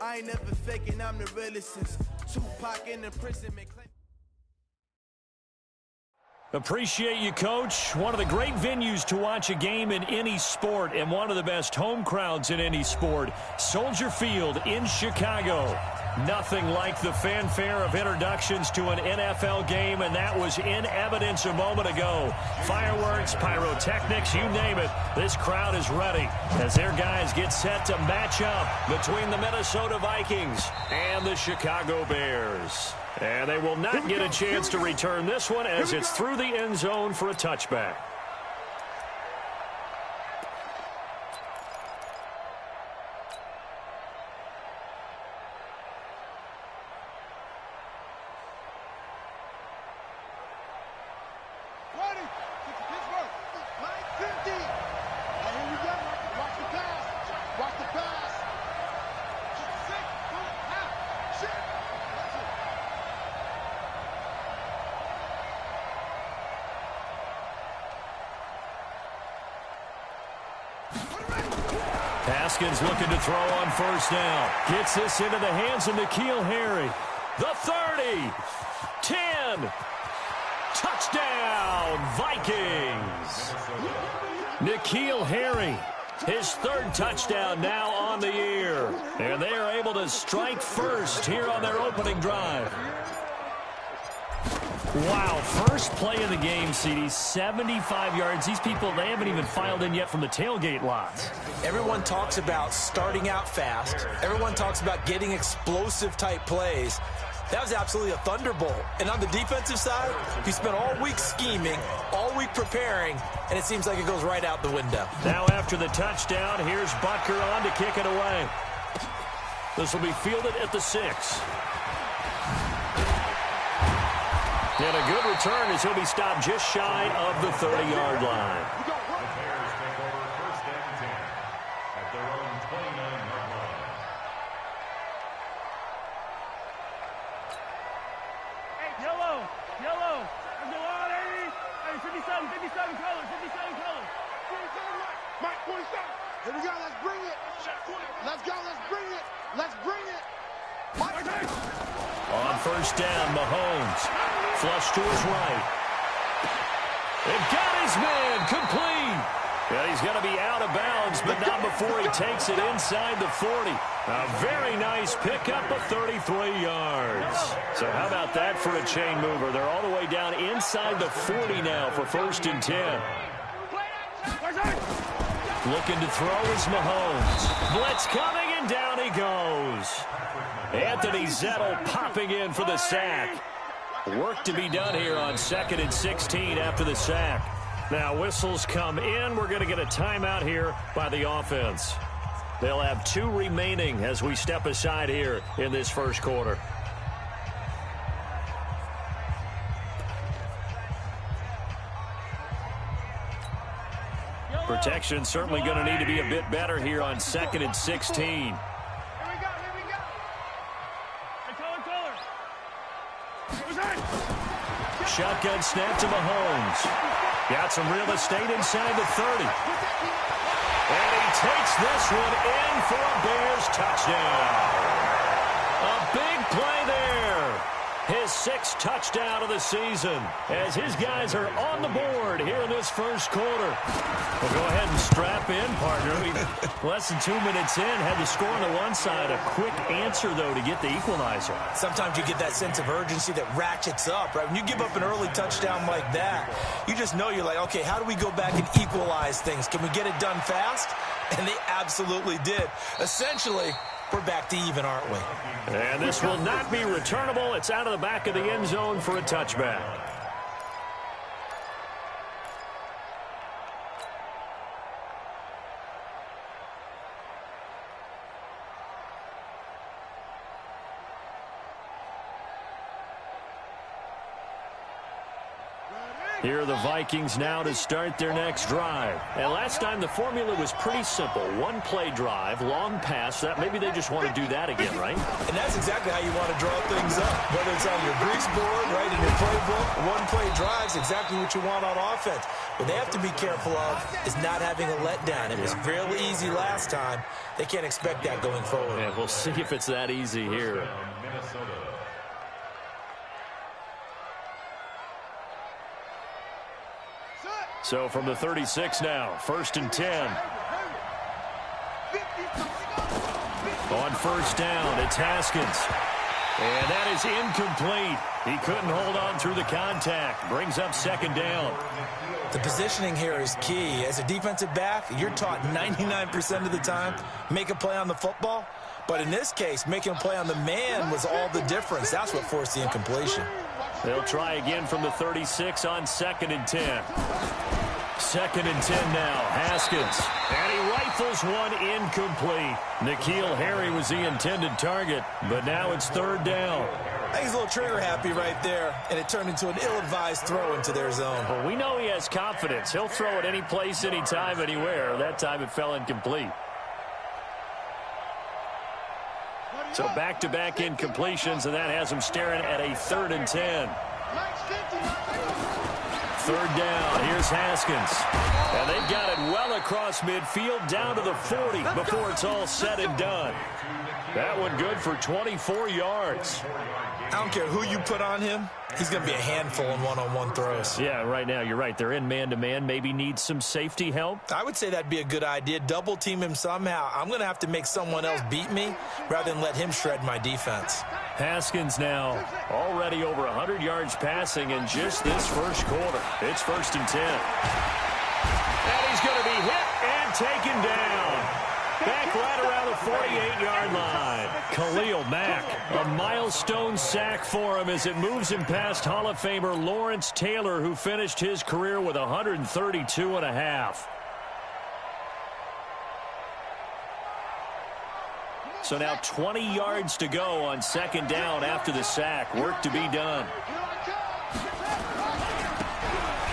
I ain't never faking, I'm the realest since Tupac in the prison. Appreciate you, Coach. One of the great venues to watch a game in any sport and one of the best home crowds in any sport. Soldier Field in Chicago. Nothing like the fanfare of introductions to an NFL game, and that was in evidence a moment ago. Fireworks, pyrotechnics, you name it. This crowd is ready as their guys get set to match up between the Minnesota Vikings and the Chicago Bears. And they will not get a chance to return this one as it's through the end zone for a touchback. Haskins looking to throw on first down. Gets this into the hands of N'Keal Harry. The 30. 10. Touchdown, Vikings. N'Keal Harry, his third touchdown now on the year. And they are able to strike first here on their opening drive. Wow, first play of the game, CD, 75 yards. These people, they haven't even filed in yet from the tailgate lots. Everyone talks about starting out fast. Everyone talks about getting explosive-type plays. That was absolutely a thunderbolt. And on the defensive side, he spent all week scheming, all week preparing, and it seems like it goes right out the window. Now after the touchdown, here's Butker on to kick it away. This will be fielded at the 6. And a good return as he'll be stopped just shy of the 30-yard line. The Bears take over first and 10 at their own 29-yard line. Hey, yellow. There's a lot, hey, 57 colors, 57 colors. Mike, 27. Here we go, let's bring it. Let's go, let's bring it. Let's bring it. On first down, Mahomes. Flush to his right. It got his man complete. Well, he's going to be out of bounds, but not before he takes it inside the 40. A very nice pickup of 33 yards. So how about that for a chain mover? They're all the way down inside the 40 now for first and 10. Looking to throw is Mahomes. Blitz coming, and down he goes. Anthony Zettel popping in for the sack. Work to be done here on 2nd and 16 after the sack. Now whistles come in. We're going to get a timeout here by the offense. They'll have 2 remaining as we step aside here in this first quarter. Protection certainly going to need to be a bit better here on 2nd and 16. Shotgun snap to Mahomes. Got some real estate inside the 30. And he takes this one in for a Bears touchdown. A big play there. His 6th touchdown of the season as his guys are on the board here in this first quarter. Well, go ahead and strap in, partner. Less than 2 minutes in, had the score on the one side. A quick answer, though, to get the equalizer. Sometimes you get that sense of urgency that ratchets up, right? When you give up an early touchdown like that, you just know you're like, okay, how do we go back and equalize things? Can we get it done fast? And they absolutely did. Essentially, we're back to even, aren't we? And this will not be returnable. It's out of the back of the end zone for a touchback. Here are the Vikings now to start their next drive. And last time the formula was pretty simple. One play drive, long pass. That maybe they just want to do that again, right? And that's exactly how you want to draw things up. Whether it's on your grease board, right, in your playbook, one play drive is exactly what you want on offense. What they have to be careful of is not having a letdown. It was fairly easy last time. They can't expect that going forward. Yeah, we'll see if it's that easy here. So from the 36 now, 1st and 10. On first down, it's Haskins. And that is incomplete. He couldn't hold on through the contact. Brings up 2nd down. The positioning here is key. As a defensive back, you're taught 99% of the time, make a play on the football. But in this case, making a play on the man was all the difference. That's what forced the incompletion. They'll try again from the 36 on 2nd and 10. 2nd and 10 now. Haskins. And he rifles one incomplete. N'Keal Harry was the intended target, but now it's 3rd down. I think he's a little trigger happy right there, and it turned into an ill-advised throw into their zone. Well, we know he has confidence. He'll throw it any place, anytime, anywhere. That time it fell incomplete. So back-to-back incompletions, and that has him staring at a 3rd and 10. 3rd down. Here's Haskins. And they've got it well across midfield down to the 40 before it's all said and done. That one good for 24 yards. I don't care who you put on him. He's going to be a handful in one-on-one throws. Yeah, right now, you're right. They're in man-to-man. Maybe need some safety help. I would say that'd be a good idea. Double-team him somehow. I'm going to have to make someone else beat me rather than let him shred my defense. Haskins now already over 100 yards passing in just this first quarter. It's 1st and 10. And he's going to be hit and taken down. Back right around the 48-yard line. Khalil Mack, a milestone sack for him as it moves him past Hall of Famer Lawrence Taylor, who finished his career with 132.5. So now 20 yards to go on 2nd down after the sack. Work to be done.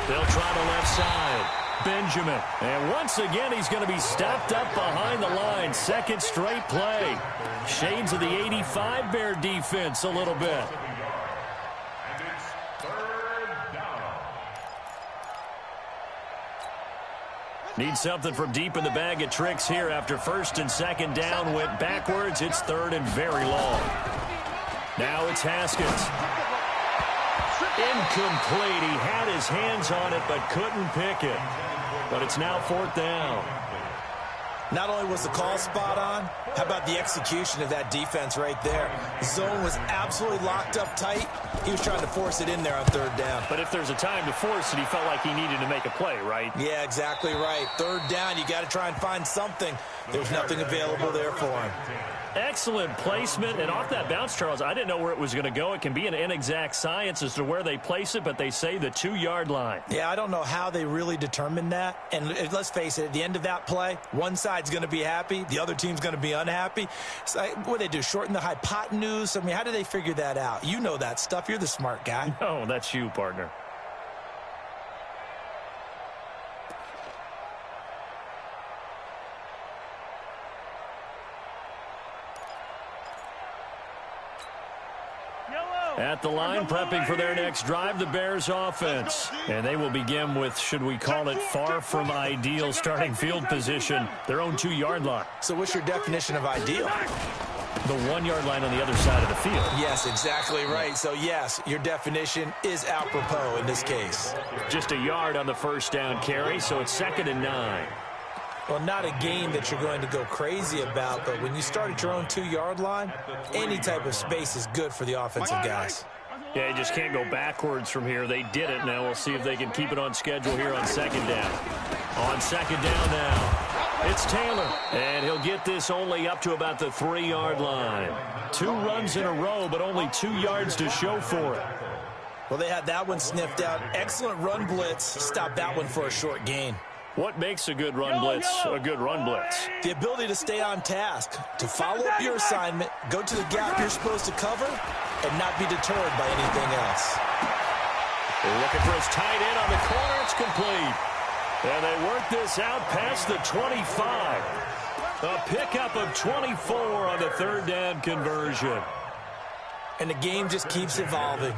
They'll try the left side. Benjamin. And once again, he's going to be stopped up behind the line. 2nd straight play. Shades of the 85 Bear defense a little bit. And it's 3rd down. Need something from deep in the bag of tricks here after 1st and 2nd down went backwards. It's 3rd and very long. Now it's Haskins. Incomplete. He had his hands on it but couldn't pick it. But it's now 4th down. Not only was the call spot on, how about the execution of that defense right there? The zone was absolutely locked up tight. He was trying to force it in there on 3rd down. But if there's a time to force it, he felt like he needed to make a play, right? Yeah, exactly right. 3rd down, you got to try and find something. There's nothing available there for him. Excellent placement, and off that bounce, Charles, I didn't know where it was going to go. It can be an inexact science as to where they place it, but they say the 2-yard line. Yeah, I don't know how they really determined that. And let's face it, at the end of that play, one side's going to be happy, the other team's going to be unhappy. So what do they do, shorten the hypotenuse? I mean, how do they figure that out? You know that stuff. You're the smart guy. No, that's you, partner. At the line, prepping for their next drive, the Bears offense. And they will begin with, should we call it, far from ideal starting field position, their own 2-yard line. So what's your definition of ideal? The 1-yard line on the other side of the field. Yes, exactly right. So, yes, your definition is apropos in this case. Just a yard on the first down carry, so it's 2nd and 9. Well, not a game that you're going to go crazy about, but when you start at your own 2-yard line, any type of space is good for the offensive guys. Yeah, you just can't go backwards from here. They did it. Now we'll see if they can keep it on schedule here on 2nd down. On 2nd down now, it's Taylor. And he'll get this only up to about the 3-yard line. 2 runs in a row, but only 2 yards to show for it. Well, they had that one sniffed out. Excellent run blitz. Stopped that one for a short gain. What makes a good run blitz a good run blitz? The ability to stay on task, to follow up your assignment, go to the gap you're supposed to cover, and not be deterred by anything else. Looking for his tight end on the corner. It's complete. And they work this out past the 25. A pickup of 24 on the third down conversion. And the game just keeps evolving.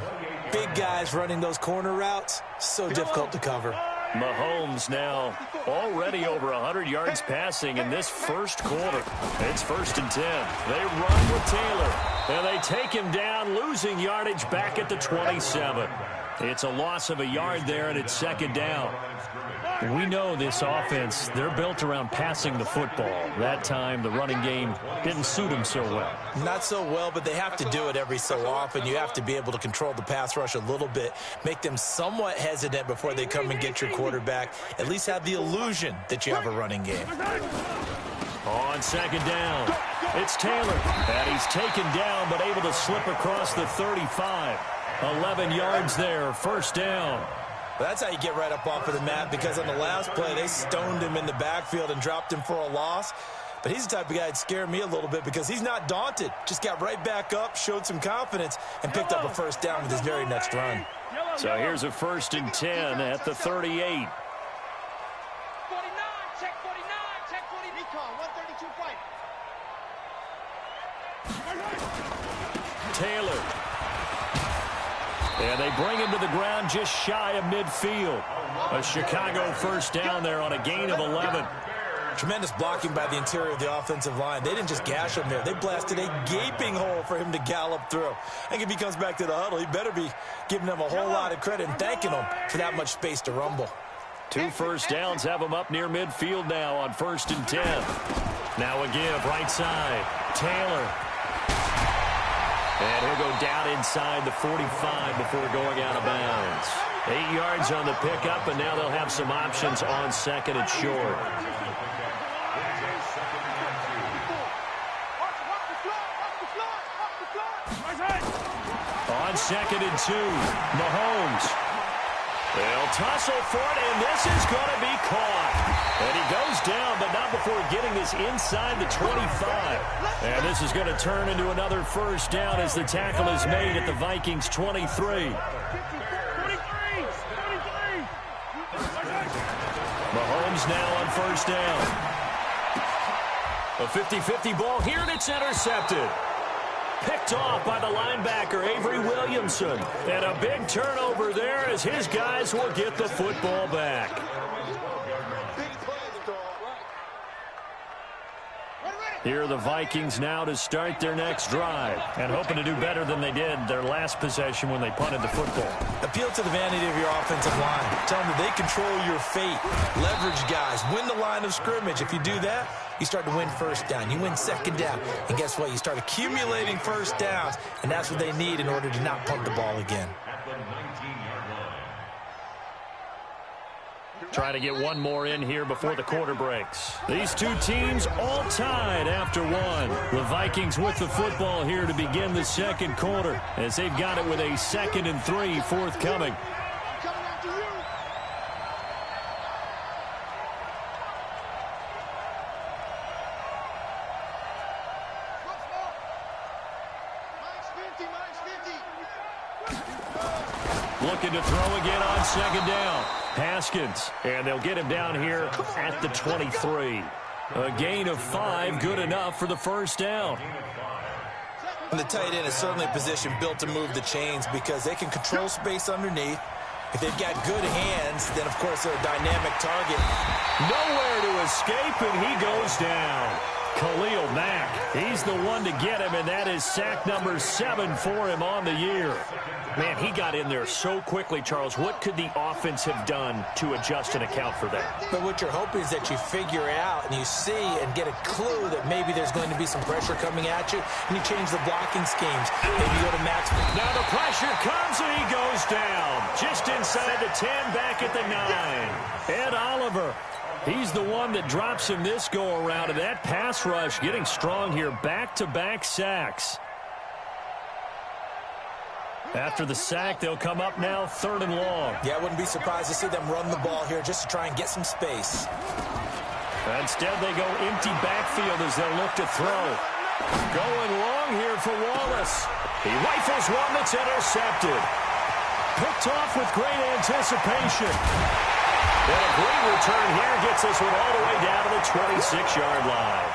Big guys running those corner routes, so difficult to cover. Mahomes now already over 100 yards passing in this first quarter. It's 1st and 10. They run with Taylor, and they take him down, losing yardage back at the 27. It's a loss of a yard there, and it's 2nd down. We know this offense, they're built around passing the football. That time, the running game didn't suit them so well. Not so well, but they have to do it every so often. You have to be able to control the pass rush a little bit, make them somewhat hesitant before they come and get your quarterback. At least have the illusion that you have a running game. On 2nd down, it's Taylor. And he's taken down, but able to slip across the 35. 11 yards there, 1st down. That's how you get right up off of the mat, because on the last play, they stoned him in the backfield and dropped him for a loss. But he's the type of guy that scared me a little bit because he's not daunted. Just got right back up, showed some confidence, and picked up a 1st down with his very next run. So here's a 1st and 10 at the 38. 49, check 49, check 40. Recon, 132 fight. Taylor. And they bring him to the ground just shy of midfield. A Chicago 1st down there on a gain of 11. Tremendous blocking by the interior of the offensive line. They didn't just gash him there. They blasted a gaping hole for him to gallop through. I think if he comes back to the huddle, he better be giving them a whole lot of credit and thanking them for that much space to rumble. 2 1st downs have him up near midfield now on 1st and 10. Now again, right side. Taylor. And he'll go down inside the 45 before going out of bounds. 8 yards on the pickup, and now they'll have some options on 2nd and short. On 2nd and 2, Mahomes. They'll tussle for it, and this is going to be caught. And he goes down, but not before getting this inside the 25. And this is going to turn into another 1st down as the tackle is made at the Vikings 23. Mahomes now on 1st down. A 50-50 ball here, and it's intercepted. Picked off by the linebacker, Avery Williamson. And a big turnover there as his guys will get the football back. Here are the Vikings now to start their next drive, and hoping to do better than they did their last possession when they punted the football. Appeal to the vanity of your offensive line. Tell them that they control your fate. Leverage guys. Win the line of scrimmage. If you do that, you start to win 1st down. You win 2nd down. And guess what? You start accumulating 1st downs, and that's what they need in order to not punt the ball again. Trying to get one more in here before the quarter breaks. These two teams all tied after one. The Vikings with the football here to begin the 2nd quarter as they've got it with a 2nd and 3 forthcoming. Looking to throw again on 2nd down. Haskins, and they'll get him down here at the 23. A gain of 5, good enough for the 1st down. And the tight end is certainly a position built to move the chains because they can control space underneath. If they've got good hands, then, of course, they're a dynamic target. Nowhere to escape, and he goes down. Khalil Mack, he's the one to get him, and that is sack number 7 for him on the year. Man, he got in there so quickly, Charles. What could the offense have done to adjust and account for that? But what you're hoping is that you figure out and you see and get a clue that maybe there's going to be some pressure coming at you, and you change the blocking schemes. Maybe you go to max. Now the pressure comes, and he goes down. Just inside the 10, back at the 9. Ed Oliver. He's the one that drops him this go-around, and that pass rush getting strong here. Back-to-back sacks. After the sack, they'll come up now 3rd and long. Yeah, I wouldn't be surprised to see them run the ball here just to try and get some space. Instead, they go empty backfield as they'll look to throw. Going long here for Wallace. He rifles one that's intercepted. Picked off with great anticipation. And a great return here gets this one all the way down to the 26-yard line.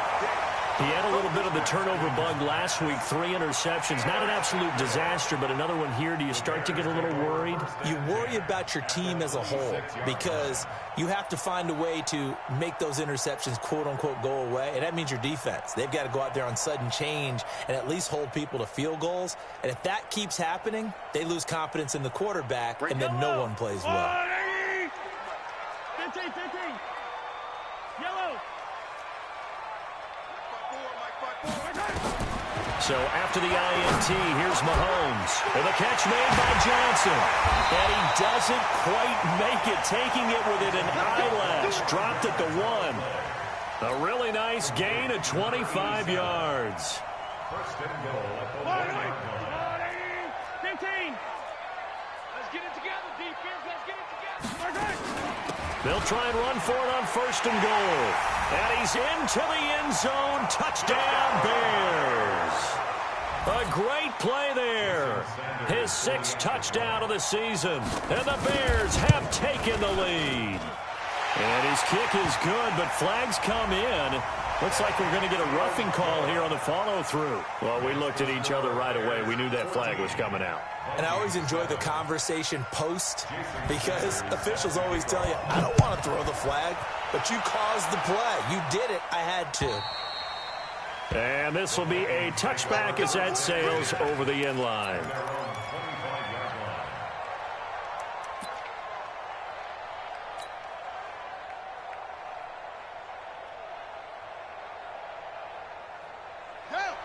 He had a little bit of the turnover bug last week, 3 interceptions. Not an absolute disaster, but another one here. Do you start to get a little worried? You worry about your team as a whole because you have to find a way to make those interceptions, quote-unquote, go away, and that means your defense. They've got to go out there on sudden change and at least hold people to field goals. And if that keeps happening, they lose confidence in the quarterback, and then no one plays well. 15. Yellow. So after the INT, here's Mahomes. And the catch made by Johnson. And he doesn't quite make it, taking it within an eyelash. Dropped at the 1. A really nice gain of 25 yards. First and goal at the 1-yard line. 15. Let's get it together, defense. Let's get it together. They'll try and run for it on first and goal. And he's into the end zone. Touchdown, Bears. A great play there. His 6th touchdown of the season. And the Bears have taken the lead. And his kick is good, but flags come in. Looks like we're going to get a roughing call here on the follow-through. Well, we looked at each other right away. We knew that flag was coming out. And I always enjoy the conversation post because officials always tell you, I don't want to throw the flag, but you caused the play. You did it. I had to. And this will be a touchback as that sails over the end line.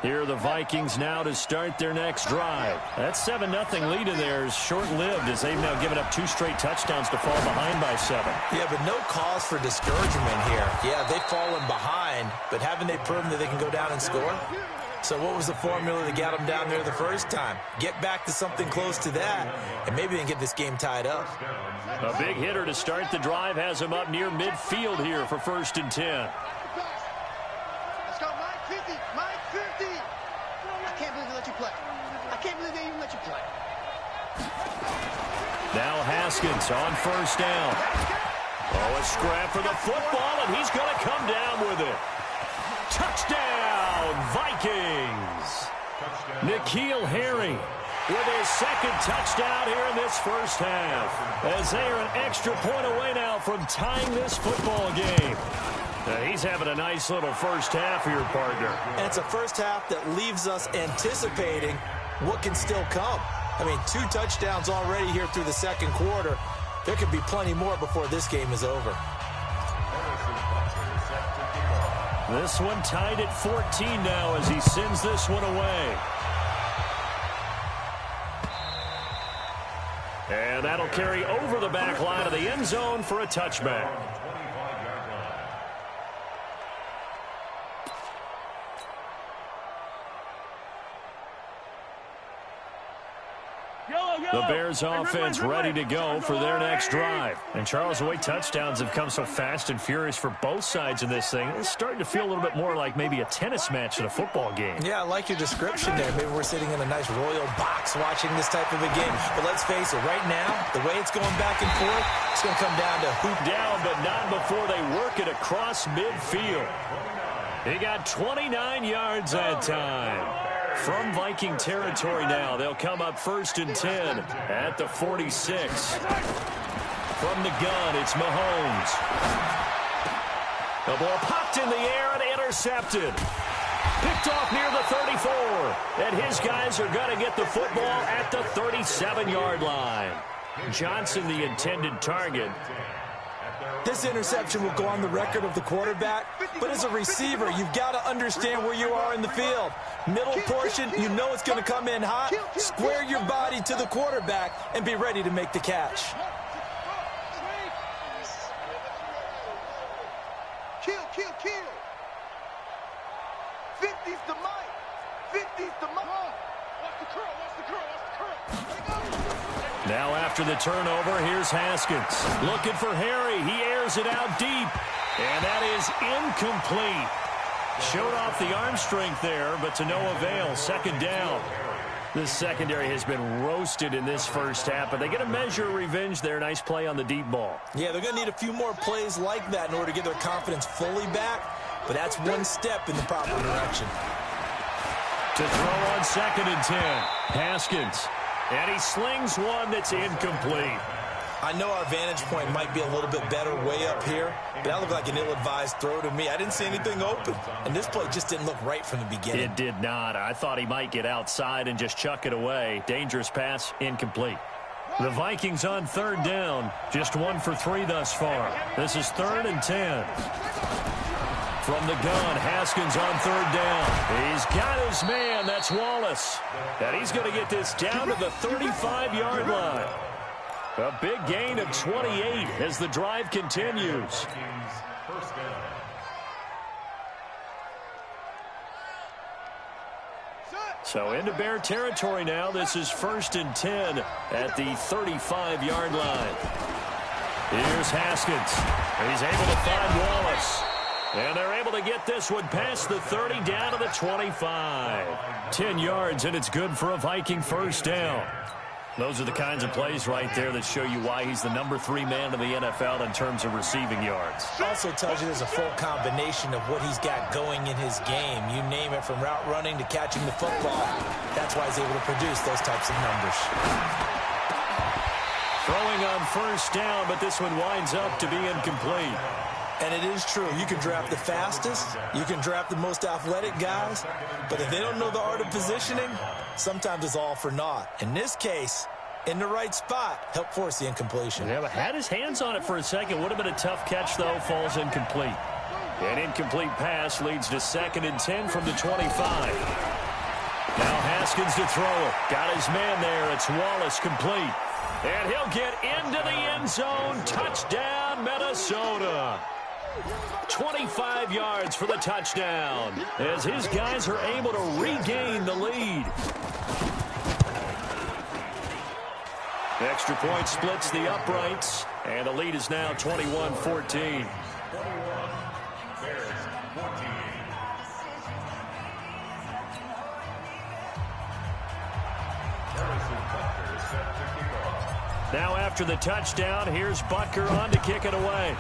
Here are the Vikings now to start their next drive. That 7-0 lead in there is short-lived as they've now given up 2 straight touchdowns to fall behind by 7. Yeah, but no cause for discouragement here. Yeah, they've fallen behind, but haven't they proven that they can go down and score? So what was the formula that got them down there the first time? Get back to something close to that, and maybe they can get this game tied up. A big hitter to start the drive has him up near midfield here for 1st and 10. Let's go, Mike 50. Mike 50. I can't believe they let you play. I can't believe they even let you play. Now Haskins on 1st down. Oh, a scrap for the football, and he's going to come down with it. Touchdown, Vikings. N'Keal Harry with his 2nd touchdown here in this first half. As they are an extra point away now from tying this football game. He's having a nice little first half here, partner. And it's a first half that leaves us anticipating what can still come. I mean, 2 touchdowns already here through the 2nd quarter. There could be plenty more before this game is over. This one tied at 14 now as he sends this one away. And that'll carry over the back line of the end zone for a touchback. The Bears offense ready to go for their next drive. And Charles, the way touchdowns have come so fast and furious for both sides of this thing, it's starting to feel a little bit more like maybe a tennis match than a football game. Yeah, I like your description there. Maybe we're sitting in a nice royal box watching this type of a game. But let's face it, right now, the way it's going back and forth, it's going to come down to who down, but not before they work it across midfield. He got 29 yards that time. From Viking territory now, they'll come up 1st and 10 at the 46. From the gun, it's Mahomes. The ball popped in the air and intercepted. Picked off near the 34. And his guys are going to get the football at the 37-yard line. Johnson, the intended target. This interception will go on the record of the quarterback, but as a receiver, you've got to understand where you are in the field. Middle portion, you know it's going to come in hot. Square your body to the quarterback and be ready to make the catch. Kill. 50's the mic. 50's the mic. Watch the curl. Now after the turnover, here's Haskins. Looking for Harry. He airs it out deep. And that is incomplete. Showed off the arm strength there, but to no avail. 2nd down. The secondary has been roasted in this first half, but they get a measure of revenge there. Nice play on the deep ball. Yeah, they're going to need a few more plays like that in order to get their confidence fully back, but that's one step in the proper direction. To throw on 2nd and 10, Haskins. And he slings one that's incomplete. I know our vantage point might be a little bit better way up here, but that looked like an ill-advised throw to me. I didn't see anything open, and this play just didn't look right from the beginning. It did not. I thought he might get outside and just chuck it away. Dangerous pass, incomplete. The Vikings on 3rd down, just 1 for 3 thus far. This is 3rd and 10. From the gun, Haskins on 3rd down. He's got his man. That's Wallace. And he's going to get this down to the 35-yard line. A big gain of 28 as the drive continues. So into Bear territory now. This is 1st and 10 at the 35-yard line. Here's Haskins. He's able to find Wallace. And they're able to get this one past the 30 down to the 25. 10 yards, and it's good for a Viking first down. Those are the kinds of plays right there that show you why he's the number 3 man in the NFL in terms of receiving yards. Also tells you there's a full combination of what he's got going in his game. You name it, from route running to catching the football. That's why he's able to produce those types of numbers. Throwing on 1st down, but this one winds up to be incomplete. And it is true. You can draft the fastest. You can draft the most athletic guys. But if they don't know the art of positioning, sometimes it's all for naught. In this case, in the right spot, helped force the incompletion. Yeah, but had his hands on it for a second. Would have been a tough catch, though. Falls incomplete. An incomplete pass leads to 2nd and 10 from the 25. Now Haskins to throw it. Got his man there. It's Wallace, complete. And he'll get into the end zone. Touchdown, Minnesota. 25 yards for the touchdown as his guys are able to regain the lead. The extra point splits the uprights, and the lead is now 21-14. Now after the touchdown, here's Butker on to kick it away.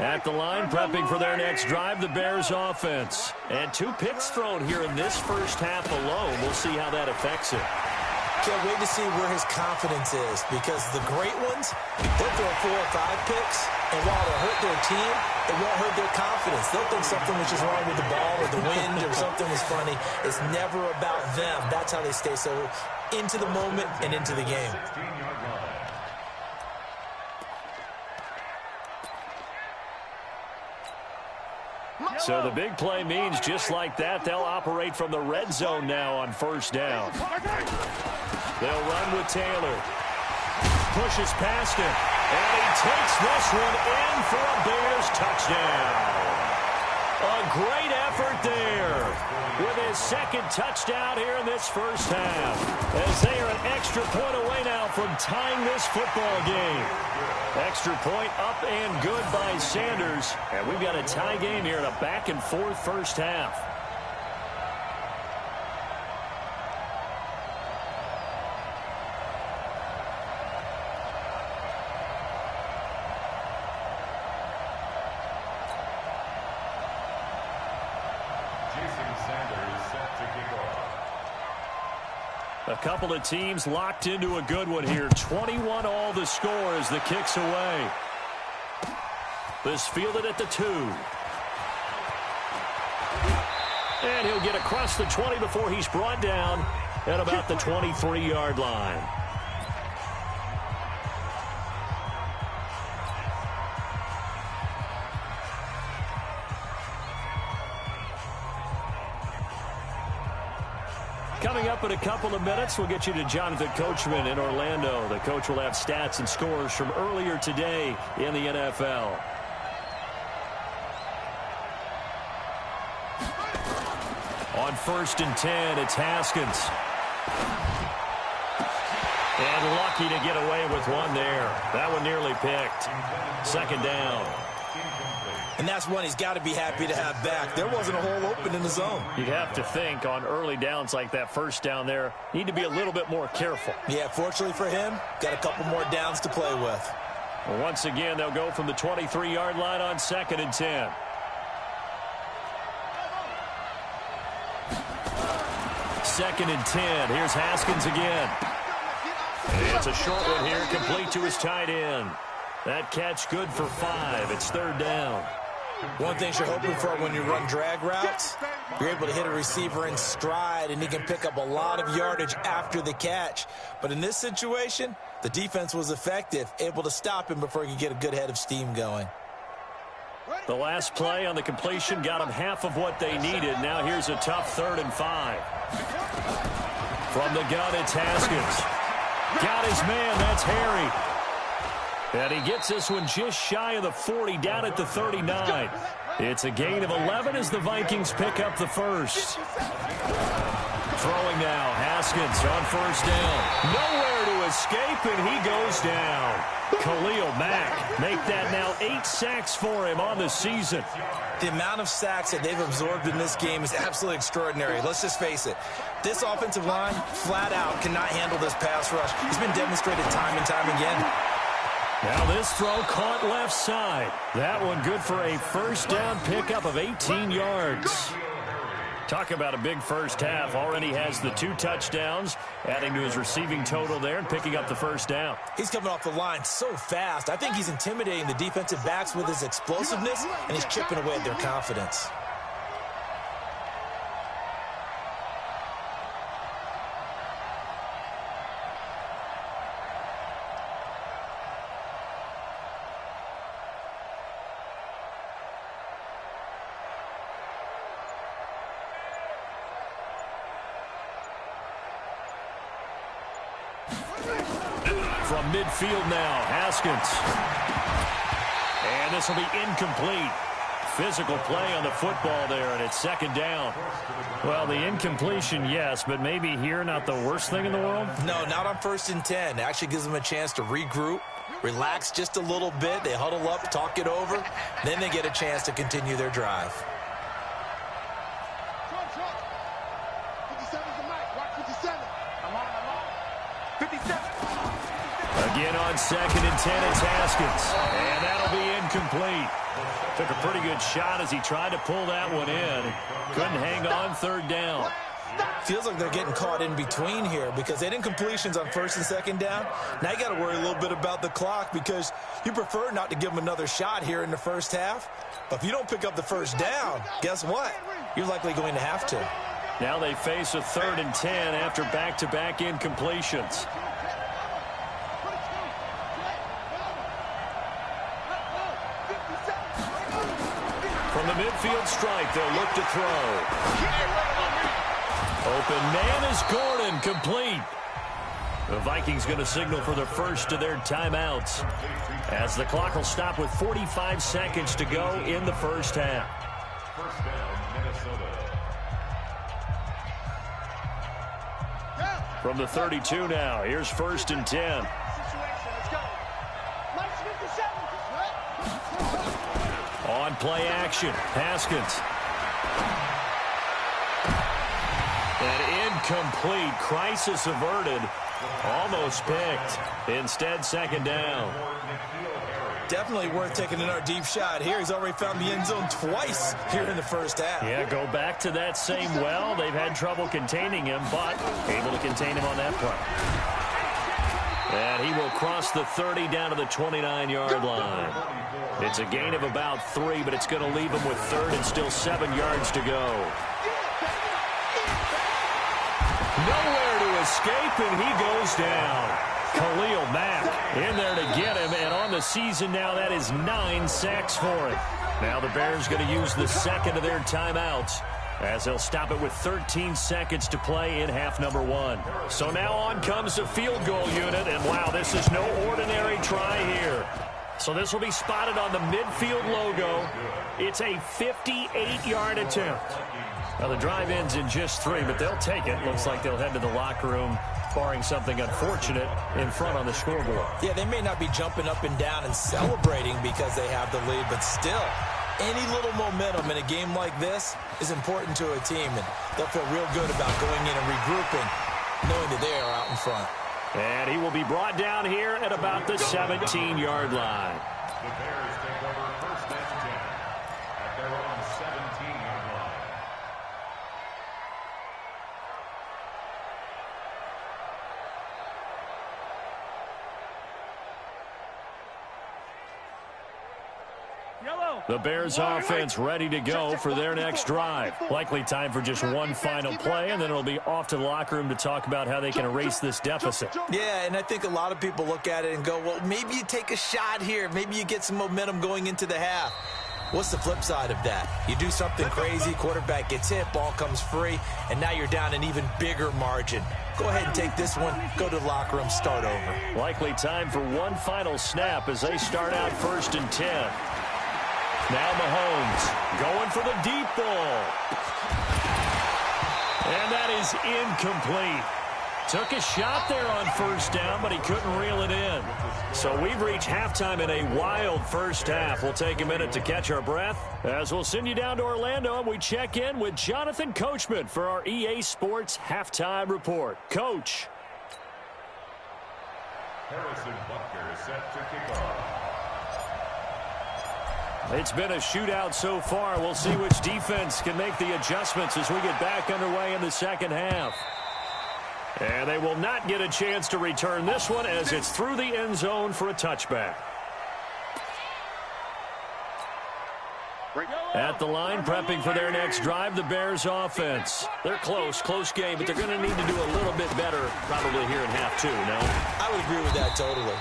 At the line, prepping for their next drive, the Bears offense. And 2 picks thrown here in this first half alone. We'll see how that affects it. Can't wait to see where his confidence is, because the great ones, they'll throw 4 or 5 picks, and while they'll hurt their team, it won't hurt their confidence. They'll think something was just wrong with the ball or the wind or something was funny. It's never about them. That's how they stay so into the moment and into the game. So the big play means just like that, they'll operate from the red zone now on 1st down. They'll run with Taylor. Pushes past him. And he takes this one in for a Bears touchdown. A great effort there with his 2nd touchdown here in this first half, as they are an extra point away now from tying this football game. Extra point up and good by Sanders. And we've got a tie game here in a back-and-forth first half. A couple of teams locked into a good one here. 21 all the score as the kick's away. This fielded at the 2. And he'll get across the 20 before he's brought down at about the 23-yard line. Coming up in a couple of minutes, we'll get you to Jonathan Coachman in Orlando. The coach will have stats and scores from earlier today in the NFL. On 1st and 10, it's Haskins. lucky to get away with one there. That one nearly picked. Second down. And that's one he's got to be happy to have back. There wasn't a hole open in the zone. You'd have to think on early downs like that first down there, need to be a little bit more careful. Yeah, fortunately for him, got a couple more downs to play with. Well, once again, they'll go from the 23-yard line on 2nd and 10. Second and 10. Here's Haskins again. And it's a short one here, complete to his tight end. That catch good for 5. It's 3rd down. One thing you're hoping for when you run drag routes, you're able to hit a receiver in stride, and he can pick up a lot of yardage after the catch. But in this situation, the defense was effective, able to stop him before he could get a good head of steam going. The last play on the completion got them half of what they needed. Now here's a tough 3rd and 5. From the gun, it's Haskins. Got his man, that's Harry. And he gets this one just shy of the 40, down at the 39. It's a gain of 11 as the Vikings pick up the first. Throwing now, Haskins on 1st down. Nowhere to escape, and he goes down. Khalil Mack make that now 8 sacks for him on the season. The amount of sacks that they've absorbed in this game is absolutely extraordinary. Let's just face it. This offensive line, flat out, cannot handle this pass rush. It's been demonstrated time and time again. Now this throw caught left side. That one good for a 1st down pickup of 18 yards. Talk about a big first half. Already has the 2 touchdowns, adding to his receiving total there and picking up the 1st down. He's coming off the line so fast. I think he's intimidating the defensive backs with his explosiveness, and he's chipping away at their confidence. From midfield now, Haskins. And this will be incomplete. Physical play on the football there, and it's 2nd down. Well, the incompletion, yes, but maybe here not the worst thing in the world? No, not on 1st and 10. It actually gives them a chance to regroup, relax just a little bit. They huddle up, talk it over. Then they get a chance to continue their drive. Again on 2nd and 10, it's Haskins. And that'll be incomplete. Took a pretty good shot as he tried to pull that one in. Couldn't hang on, 3rd down. Feels like they're getting caught in between here because they had incompletions on 1st and 2nd down. Now you got to worry a little bit about the clock because you prefer not to give them another shot here in the first half. But if you don't pick up the 1st down, guess what? You're likely going to have to. Now they face a 3rd and 10 after back-to-back incompletions. From the midfield stripe, they'll look to throw. Open man is Gordon, complete. The Vikings going to signal for the first of their timeouts as the clock will stop with 45 seconds to go in the first half. 1st down, Minnesota. From the 32 now, here's 1st and 10. On play action, Haskins. And incomplete, crisis averted, almost picked. Instead, 2nd down. Definitely worth taking another deep shot here. He's already found the end zone twice here in the first half. Yeah, go back to that same well. They've had trouble containing him, but able to contain him on that play. And he will cross the 30 down to the 29-yard line. It's a gain of about 3, but it's going to leave him with 3rd and still 7 yards to go. Nowhere to escape, and he goes down. Khalil Mack in there to get him, and on the season now, that is 9 sacks for him. Now the Bears going to use the 2nd of their timeouts as they'll stop it with 13 seconds to play in half number 1. So now on comes the field goal unit, and wow, this is no ordinary try here. So this will be spotted on the midfield logo. It's a 58-yard attempt. Now the drive ends in just 3, but they'll take it. Looks like they'll head to the locker room barring something unfortunate in front on the scoreboard. Yeah, they may not be jumping up and down and celebrating because they have the lead, but still, any little momentum in a game like this is important to a team, and they'll feel real good about going in and regrouping, knowing that they are out in front. And he will be brought down here at about the 17-yard line. The Bears take over first and 10 at their own 17-yard line. The Bears offense ready to go for their next drive. Likely time for just one final play, and then it'll be off to the locker room to talk about how they can erase this deficit. Yeah, and I think a lot of people look at it and go, well, maybe you take a shot here. Maybe you get some momentum going into the half. What's the flip side of that? You do something crazy, quarterback gets hit, ball comes free, and now you're down an even bigger margin. Go ahead and take this one, go to the locker room, start over. Likely time for one final snap as they start out first and 10. Now Mahomes going for the deep ball. And that is incomplete. Took a shot there on first down, but he couldn't reel it in. So we've reached halftime in a wild first half. We'll take a minute to catch our breath as we'll send you down to Orlando and we check in with Jonathan Coachman for our EA Sports Halftime Report. Coach. Harrison Butker is set to kick off. It's been a shootout so far. We'll see which defense can make the adjustments as we get back underway in the second half. And they will not get a chance to return this one as it's through the end zone for a touchback. At the line, prepping for their next drive, the Bears offense. They're close game, but they're going to need to do a little bit better probably here in half two, no? I would agree with that totally.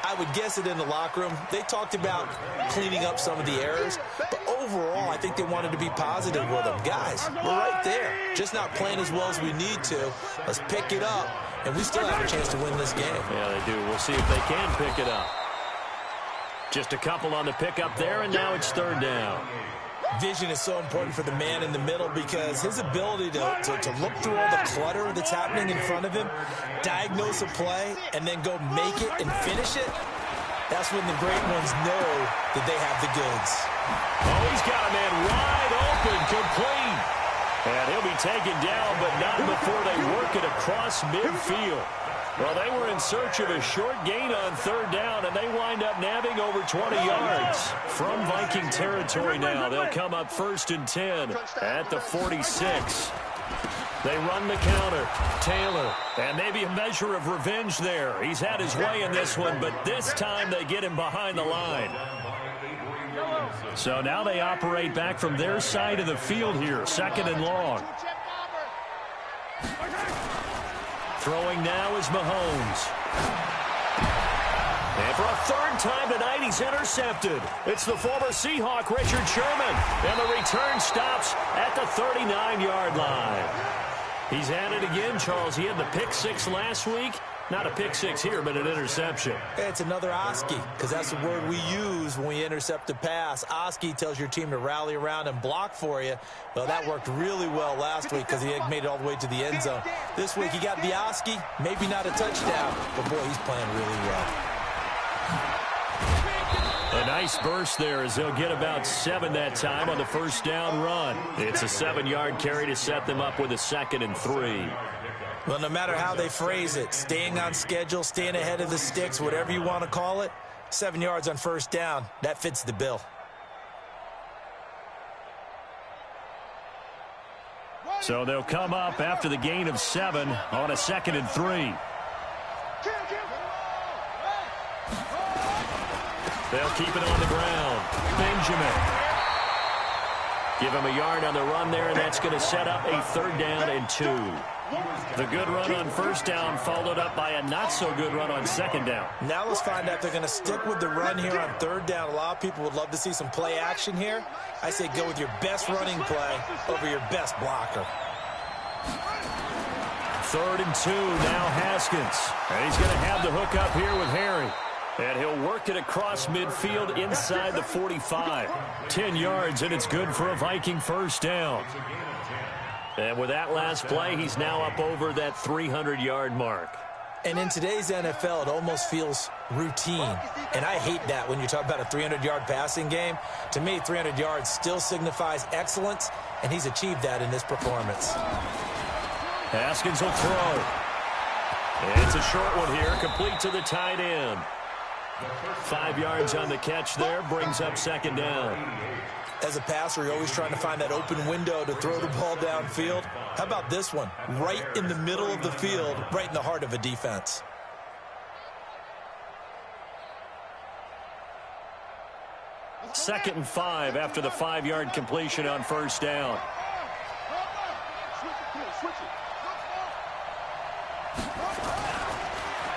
I would guess it in the locker room. They talked about cleaning up some of the errors, but overall, I think they wanted to be positive with them. Guys, we're right there. Just not playing as well as we need to. Let's pick it up, and we still have a chance to win this game. Yeah, they do. We'll see if they can pick it up. Just a couple on the pickup there, and now it's third down. Vision is so important for the man in the middle because his ability to look through all the clutter that's happening in front of him, diagnose a play, and then go make it and finish it, that's when the great ones know that they have the goods. Oh, he's got a man wide open, complete. And he'll be taken down, but not before they work it across midfield. Well, they were in search of a short gain on third down, and they wind up nabbing over 20 yards from Viking territory now. They'll come up first and 10 at the 46. They run the counter. Taylor, and maybe a measure of revenge there. He's had his way in this one, but this time they get him behind the line. So now they operate back from their side of the field here, second and long. Throwing now is Mahomes. And for a third time tonight, he's intercepted. It's the former Seahawk, Richard Sherman. And the return stops at the 39-yard line. He's had it again, Charles. He had the pick six last week. Not a pick six here, but an interception. It's another Oski, because that's the word we use when we intercept a pass. Oski tells your team to rally around and block for you. Well, that worked really well last week because he had made it all the way to the end zone. This week he got the Oski, maybe not a touchdown, but boy, he's playing really well. A nice burst there as they'll get about 7 that time on the first down run. It's a 7-yard carry to set them up with a 2nd and 3. Well, no matter how they phrase it, staying on schedule, staying ahead of the sticks, whatever you want to call it, 7 yards on first down, that fits the bill. So they'll come up after the gain of 7 on a 2nd and 3. They'll keep it on the ground. Benjamin. Give him a yard on the run there, and that's going to set up a 3rd down and 2. The good run on first down followed up by a not-so-good run on 2nd down. Now let's find out if they're going to stick with the run here on 3rd down. A lot of people would love to see some play action here. I say go with your best running play over your best blocker. 3rd and 2, now Haskins. And he's going to have the hook up here with Harry. And he'll work it across midfield inside the 45. 10 yards, and it's good for a Viking first down. And with that last play, he's now up over that 300-yard mark. And in today's NFL, it almost feels routine. And I hate that when you talk about a 300-yard passing game. To me, 300 yards still signifies excellence, and he's achieved that in this performance. Haskins will throw. It's a short one here, complete to the tight end. 5 yards on the catch there, brings up second down. As a passer, you're always trying to find that open window to throw the ball downfield. How about this one? Right in the middle of the field, right in the heart of a defense. Second and 5 after the 5-yard completion on first down.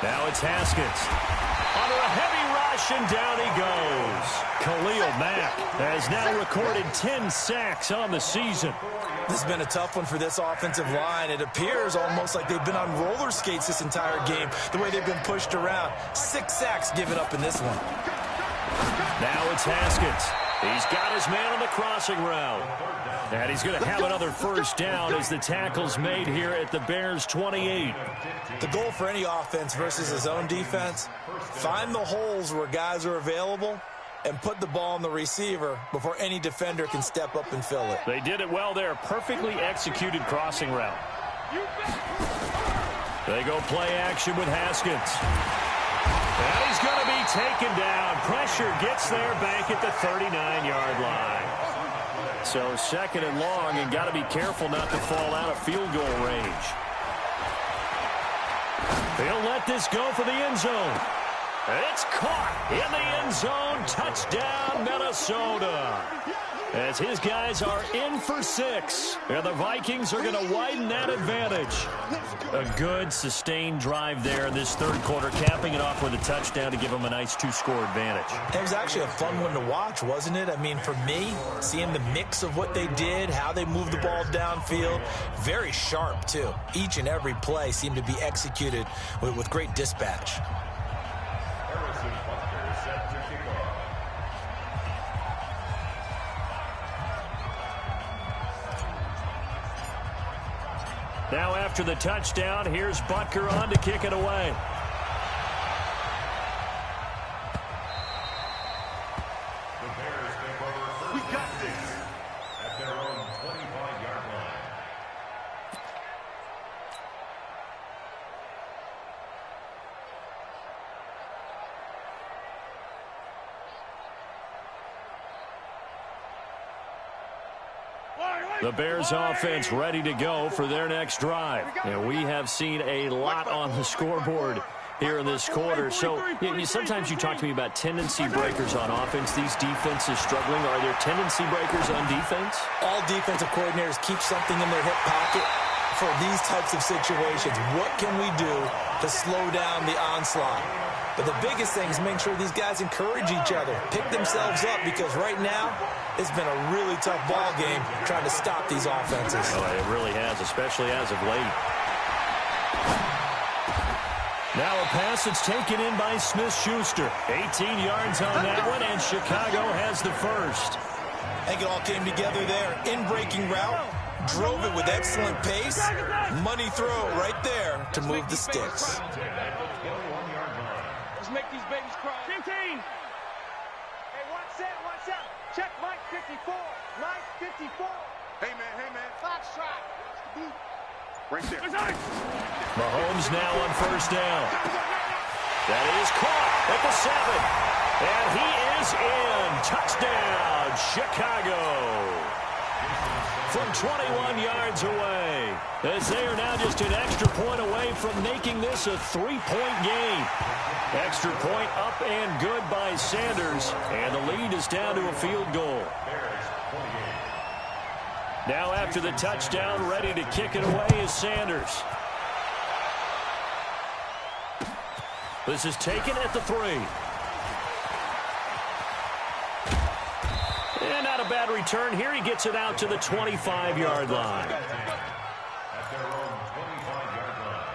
Now it's Haskins. Under a heavy rush, and down he goes. Khalil Mack has now recorded 10 sacks on the season. This has been a tough one for this offensive line. It appears almost like they've been on roller skates this entire game, the way they've been pushed around. 6 sacks given up in this one. Now it's Haskins. He's got his man on the crossing route. And he's going to have another first down as the tackle's made here at the Bears' 28. The goal for any offense versus his own defense, find the holes where guys are available and put the ball on the receiver before any defender can step up and fill it. They did it well there. Perfectly executed crossing route. They go play action with Haskins. And he's going to be taken down. Pressure gets there back at the 39-yard line. So second and long, and got to be careful not to fall out of field goal range. They'll let this go for the end zone. It's caught in the end zone. Touchdown, Minnesota. As his guys are in for 6. And the Vikings are going to widen that advantage. A good, sustained drive there in this third quarter, capping it off with a touchdown to give them a nice 2-score advantage. It was actually a fun one to watch, wasn't it? I mean, for me, seeing the mix of what they did, how they moved the ball downfield, very sharp, too. Each and every play seemed to be executed with great dispatch. Now after the touchdown, here's Butker on to kick it away. The Bears take over first and 6 at their own 25-yard line. The Bears offense ready to go for their next drive. And we have seen a lot on the scoreboard here in this quarter. So sometimes you talk to me about tendency breakers on offense. These defenses struggling. Are there tendency breakers on defense? All defensive coordinators keep something in their hip pocket for these types of situations. What can we do to slow down the onslaught? But the biggest thing is make sure these guys encourage each other, pick themselves up, because right now it's been a really tough ball game trying to stop these offenses. Oh, it really has, especially as of late. Now a pass that's taken in by Smith-Schuster. 18 yards on that one, and Chicago has the first. I think it all came together there. In-breaking route, drove it with excellent pace. Money throw right there to move the sticks. Let's make these babies cry. 15. Hey, watch out. Check Mike 54. Mike 54. Hey, man. Fox shot. Right there. Mahomes now on first down. That is caught at the 7. And he is in. Touchdown, Chicago. From 21 yards away. As they are now just an extra point away from making this a 3-point game. Extra point up and good by Sanders. And the lead is down to a field goal. Now after the touchdown, ready to kick it away is Sanders. This is taken at the 3. And not a bad return here. He gets it out to the 25-yard line. At their own 25-yard line.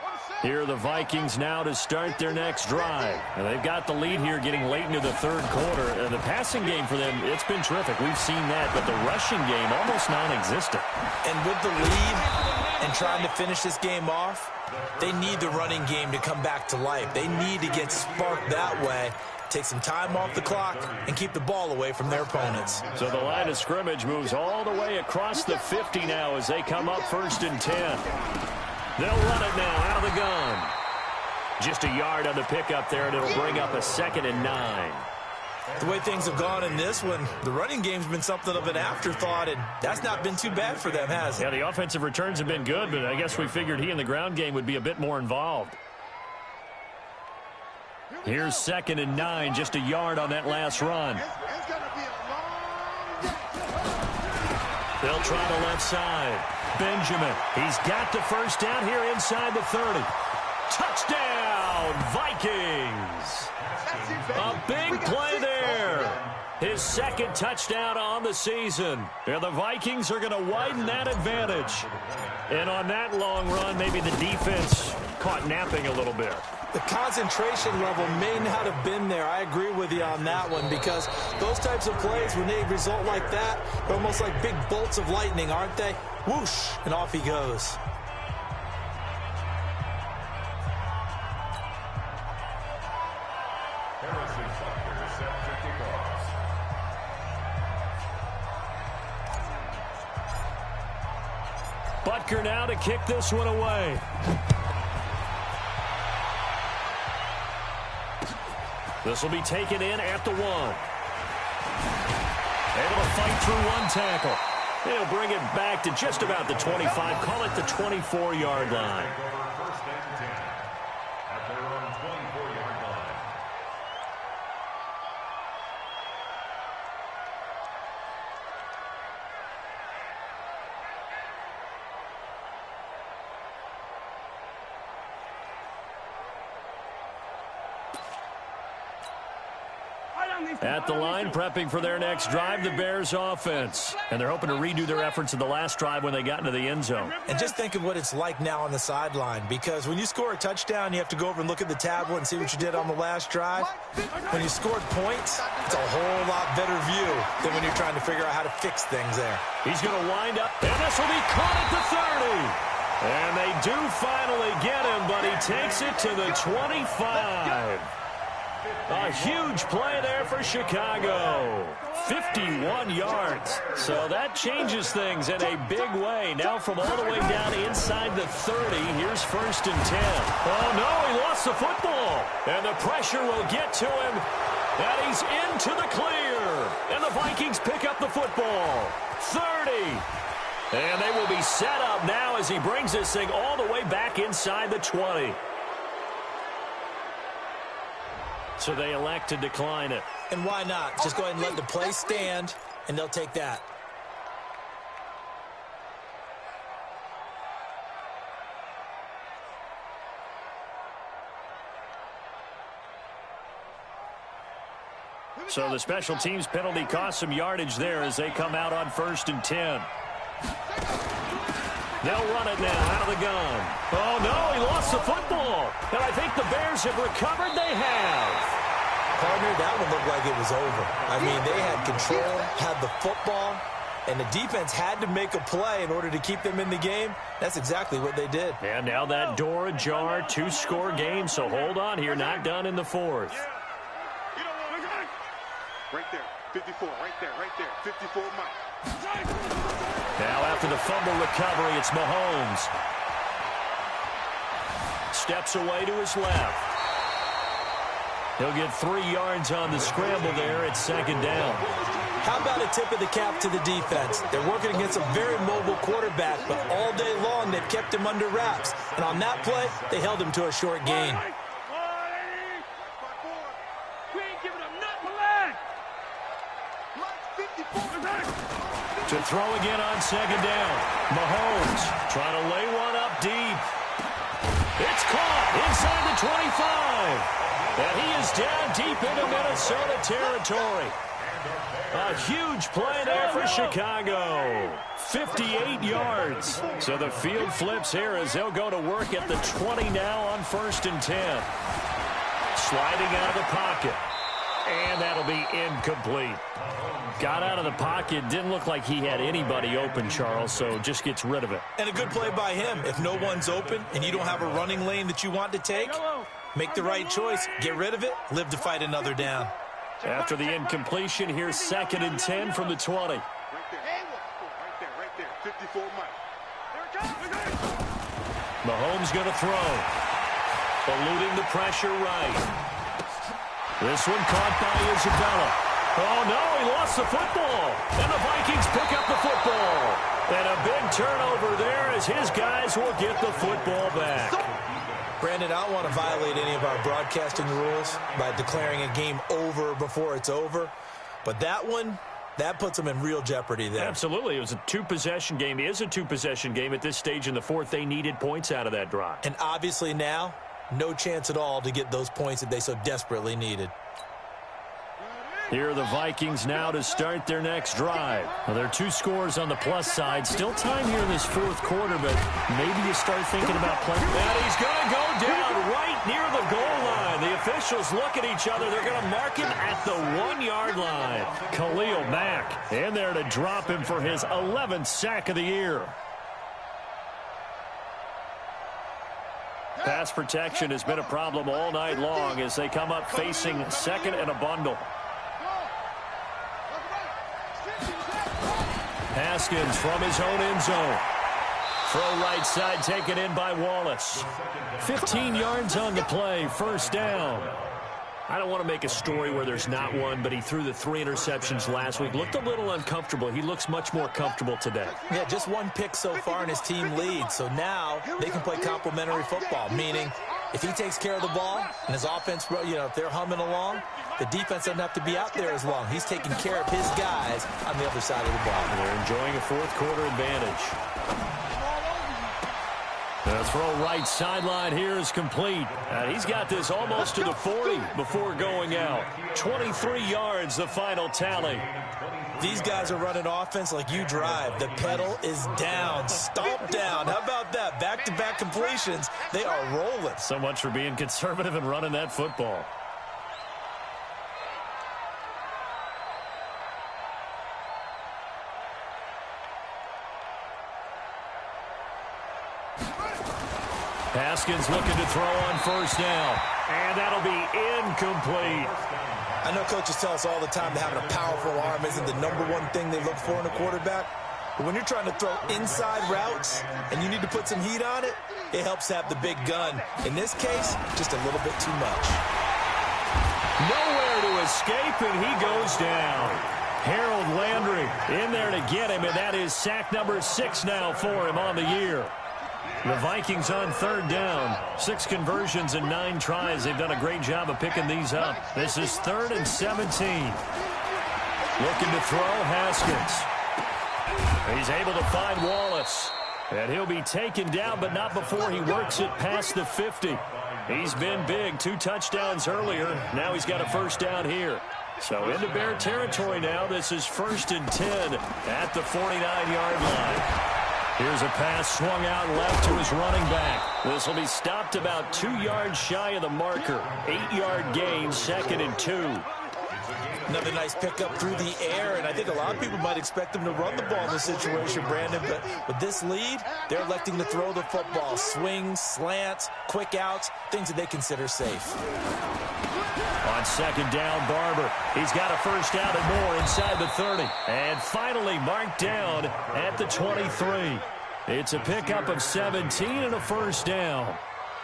One set. Here are the Vikings now to start their next drive. And they've got the lead here getting late into the third quarter. The passing game for them, it's been terrific. We've seen that, but the rushing game almost non-existent. And with the lead and trying to finish this game off, they need the running game to come back to life. They need to get sparked that way, take some time off the clock, and keep the ball away from their opponents. So the line of scrimmage moves all the way across the 50 now as they come up 1st and 10. They'll run it now out of the gun. Just a yard on the pickup there, and it'll bring up a 2nd and 9. The way things have gone in this one, the running game's been something of an afterthought, and that's not been too bad for them, has it? Yeah, the offensive returns have been good, but I guess we figured he in the ground game would be a bit more involved. Here's 2nd and 9, just a yard on that last run. They'll try the left side. Benjamin, he's got the first down here inside the 30. Touchdown, Vikings! A big play there. His 2nd touchdown on the season. And the Vikings are going to widen that advantage. And on that long run, maybe the defense caught napping a little bit. The concentration level may not have been there. I agree with you on that one, because those types of plays, when they result like that, they're almost like big bolts of lightning, aren't they? Whoosh, and off he goes. Butker now to kick this one away. This will be taken in at the 1. Able to fight through one tackle. He'll bring it back to just about the 25. Call it the 24-yard line. First and 10 at their own 24-yard line. At the line, prepping for their next drive, the Bears offense. And they're hoping to redo their efforts in the last drive when they got into the end zone. And just think of what it's like now on the sideline, because when you score a touchdown, you have to go over and look at the tablet and see what you did on the last drive. When you scored points, it's a whole lot better view than when you're trying to figure out how to fix things there. He's going to wind up, and this will be caught at the 30. And they do finally get him, but he takes it to the 25. A huge play there for Chicago. 51 yards. So that changes things in a big way. Now from all the way down inside the 30, here's 1st and 10. Oh, no, he lost the football. And the pressure will get to him. And he's into the clear. And the Vikings pick up the football. 30. And they will be set up now as he brings this thing all the way back inside the 20. So they elect to decline it. And why not? Just go ahead and let the play stand, and they'll take that. So the special teams penalty cost some yardage there as they come out on 1st and 10. They'll run it now out of the gun. Oh, no, he lost the football. And I think the Bears have recovered. They have. Partner, that one looked like it was over. I mean, they had control, had the football, and the defense had to make a play in order to keep them in the game. That's exactly what they did. And now that door ajar, 2-score game, so hold on here, not done in the 4th. Right there, 54, right there, 54, Mike. Now after the fumble recovery, it's Mahomes. Steps away to his left. He'll get 3 yards on the scramble there at 2nd down. How about a tip of the cap to the defense? They're working against a very mobile quarterback, but all day long they've kept him under wraps. And on that play, they held him to a short gain. To throw again on 2nd down. Mahomes trying to lay one up deep. It's caught inside the 25. And he is down deep into Minnesota territory. A huge play there for Chicago. 58 yards. So the field flips here as they'll go to work at the 20 now on 1st and 10. Sliding out of the pocket. And that'll be incomplete. Got out of the pocket. Didn't look like he had anybody open, Charles, so just gets rid of it. And a good play by him. If no one's open and you don't have a running lane that you want to take, make the right choice. Get rid of it. Live to fight another down. After the incompletion, here's 2nd and 10 from the 20. Right there. 54 Mike. Mahomes going to throw. Eluding the pressure right. This one caught by Isabella. Oh, no, he lost the football. And the Vikings pick up the football. And a big turnover there as his guys will get the football back. Brandon, I don't want to violate any of our broadcasting rules by declaring a game over before it's over. But that one, that puts them in real jeopardy there. Absolutely. It was a two-possession game. It is a two-possession game at this stage in the fourth. They needed points out of that drive. And obviously now, no chance at all to get those points that they so desperately needed. Here are the Vikings now to start their next drive. Well, there are 2 scores on the plus side. Still time here in this 4th quarter, but maybe you start thinking about playing. And he's going to go down right near the goal line. The officials look at each other. They're going to mark him at the 1-yard line. Khalil Mack in there to drop him for his 11th sack of the year. Pass protection has been a problem all night long as they come up facing 2nd and a bundle. Haskins from his own end zone. Throw right side taken in by Wallace. 15 yards on the play, 1st down. I don't want to make a story where there's not one, but he threw the 3 interceptions last week. Looked a little uncomfortable. He looks much more comfortable today. Yeah, just 1 pick so far and his team leads. So now they can play complementary football, meaning if he takes care of the ball and his offense, if they're humming along, the defense doesn't have to be out there as long. He's taking care of his guys on the other side of the ball. They're enjoying a 4th quarter advantage. The throw right sideline here is complete. And he's got this almost to the 40 before going out. 23 yards, the final tally. These guys are running offense like you drive. The pedal is down, stomp down. How about that? Back-to-back completions. They are rolling. So much for being conservative and running that football. Haskins looking to throw on 1st down. And that'll be incomplete. I know coaches tell us all the time that having a powerful arm isn't the #1 thing they look for in a quarterback. But when you're trying to throw inside routes and you need to put some heat on it, it helps to have the big gun. In this case, just a little bit too much. Nowhere to escape, and he goes down. Harold Landry in there to get him, and that is sack number 6 now for him on the year. The Vikings on 3rd down. 6 conversions and 9 tries. They've done a great job of picking these up. This is 3rd and 17. Looking to throw, Haskins. He's able to find Wallace. And he'll be taken down, but not before he works it past the 50. He's been big. 2 touchdowns earlier. Now he's got a 1st down here. So into Bear territory now. This is 1st and 10 at the 49-yard line. Here's a pass swung out left to his running back. This will be stopped about 2 yards shy of the marker. 8-yard gain, 2nd and 2. Another nice pickup through the air, and I think a lot of people might expect them to run the ball in this situation, Brandon, but with this lead, they're electing to throw the football. Swings, slants, quick outs, things that they consider safe. On 2nd down, Barber. He's got a 1st down and more inside the 30. And finally marked down at the 23. It's a pickup of 17 and a 1st down.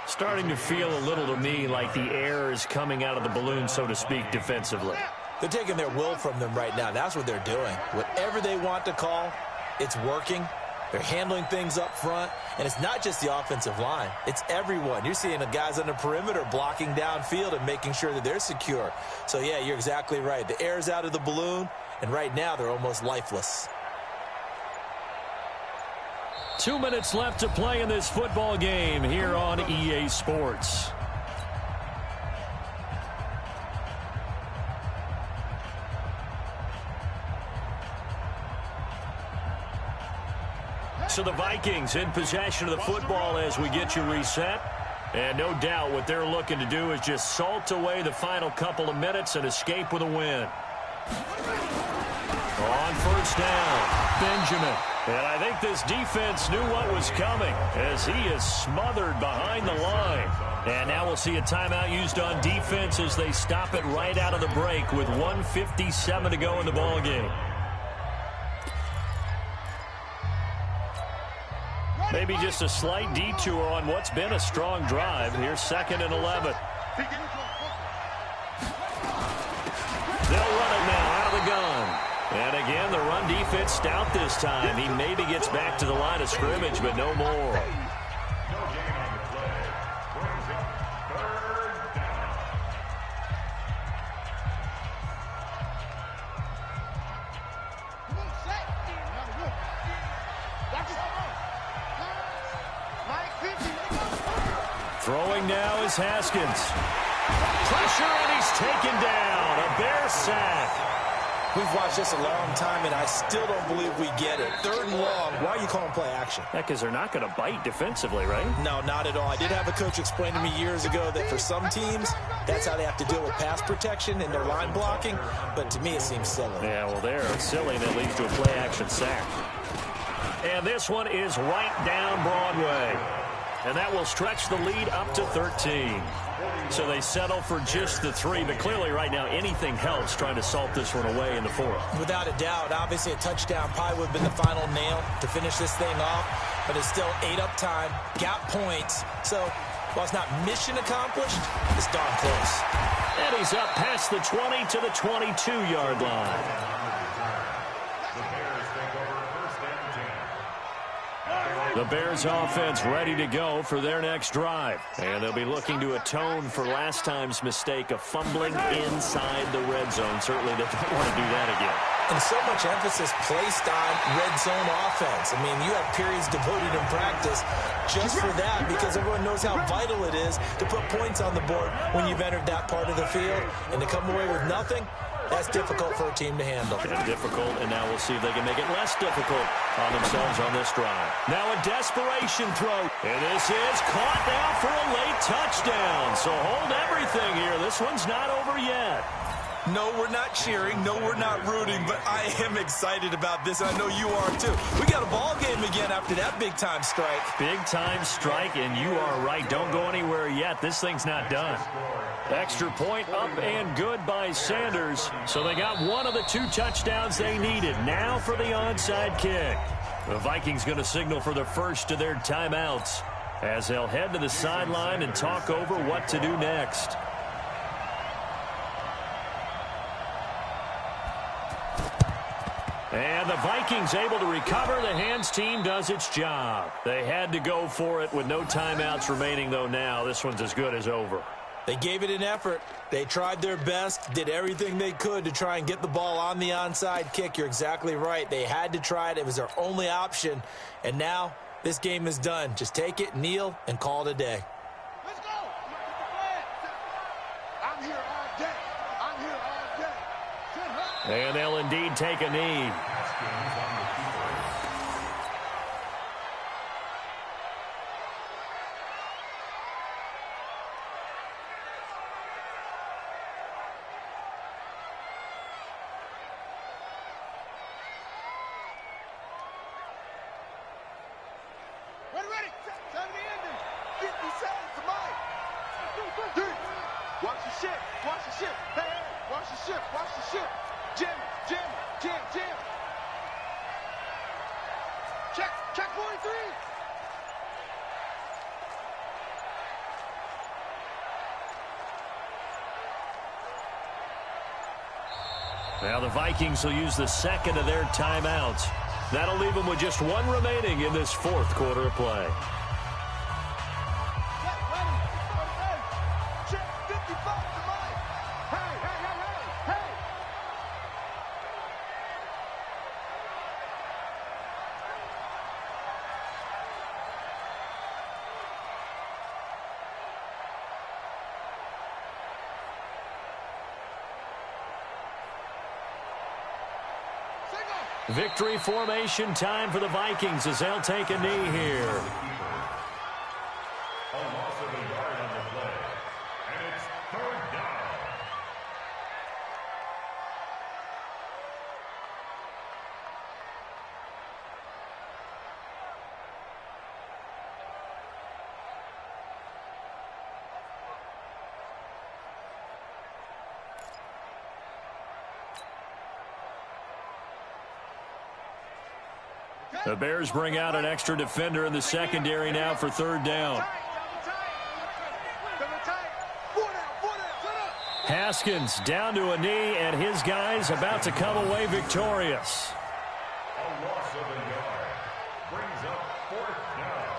Starting to feel a little to me like the air is coming out of the balloon, so to speak, defensively. They're taking their will from them right now. That's what they're doing. Whatever they want to call, it's working. They're handling things up front, and it's not just the offensive line. It's everyone. You're seeing the guys on the perimeter blocking downfield and making sure that they're secure. So, yeah, you're exactly right. The air's out of the balloon, and right now they're almost lifeless. 2 minutes left to play in this football game here on EA Sports. So the Vikings in possession of the football as we get you reset. And no doubt what they're looking to do is just salt away the final couple of minutes and escape with a win. On first down, Benjamin. And I think this defense knew what was coming as he is smothered behind the line. And now we'll see a timeout used on defense as they stop it right out of the break with 1:57 to go in the ballgame. Maybe just a slight detour on what's been a strong drive. Here's 2nd and 11. They'll run it now out of the gun. And again, the run defense stout this time. He maybe gets back to the line of scrimmage, but no more. Throwing now is Haskins. Pressure, and he's taken down. A Bear sack. We've watched this a long time, and I still don't believe we get it. 3rd and long. Why are you calling play action? Yeah, because they're not going to bite defensively, right? No, not at all. I did have a coach explain to me years ago that for some teams, that's how they have to deal with pass protection and their line blocking. But to me, it seems silly. Yeah, well, they're silly, and it leads to a play action sack. And this one is right down Broadway. And that will stretch the lead up to 13. So they settle for just the 3, but clearly right now anything helps trying to salt this one away in the 4th. Without a doubt, obviously a touchdown probably would have been the final nail to finish this thing off, but it's still 8 up time, got points. So while it's not mission accomplished, it's darn close. And he's up past the 20 to the 22-yard line. The Bears offense ready to go for their next drive. And they'll be looking to atone for last time's mistake of fumbling inside the red zone. Certainly they don't want to do that again. And so much emphasis placed on red zone offense. I mean, you have periods devoted in practice just for that because everyone knows how vital it is to put points on the board when you've entered that part of the field. And to come away with nothing, that's difficult for a team to handle. And difficult, and now we'll see if they can make it less difficult on themselves on this drive. Now a desperation throw, and this is caught now for a late touchdown. So hold everything here. This one's not over yet. No, we're not cheering. No, we're not rooting, but I am excited about this. I know you are too. We got a ball game again after that big-time strike. Big-time strike, and you are right. Don't go anywhere yet. This thing's not done. Extra point up and good by Sanders. So they got one of the 2 touchdowns they needed. Now for the onside kick. The Vikings going to signal for the first of their timeouts as they'll head to the sideline and talk over what to do next. And the Vikings able to recover. The hands team does its job. They had to go for it with no timeouts remaining, though now. This one's as good as over. They gave it an effort. They tried their best, did everything they could to try and get the ball on the onside kick. You're exactly right. They had to try it. It was their only option. And now this game is done. Just take it, kneel, and call it a day. Let's go. I'm here all day. I'm here all day. And they'll indeed take a knee. Ready. Time to end it. 50 seconds to Mike. Watch the ship. Watch the ship. Hey, watch the ship. Watch the ship. Jim. Check 43. Now the Vikings will use the second of their timeouts. That'll leave them with just 1 remaining in this 4th quarter of play. Check 55 to Mike. Hey. Single. Victory formation time for the Vikings as they'll take a knee here. A loss of a yard on the play. And it's third down. The Bears bring out an extra defender in the secondary now for third down. Haskins down to a knee, and his guys about to come away victorious. A loss of a yard. Brings up fourth down.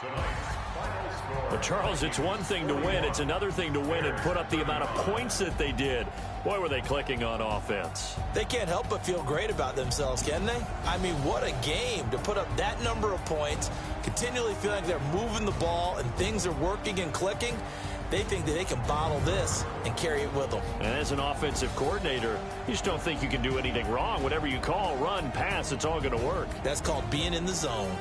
Tonight's final score. But Charles, it's one thing to win. It's another thing to win and put up the amount of points that they did. Boy, were they clicking on offense. They can't help but feel great about themselves, can they? I mean, what a game to put up that number of points, continually feel like they're moving the ball and things are working and clicking. They think that they can bottle this and carry it with them. And as an offensive coordinator, you just don't think you can do anything wrong. Whatever you call, run, pass, it's all going to work. That's called being in the zone.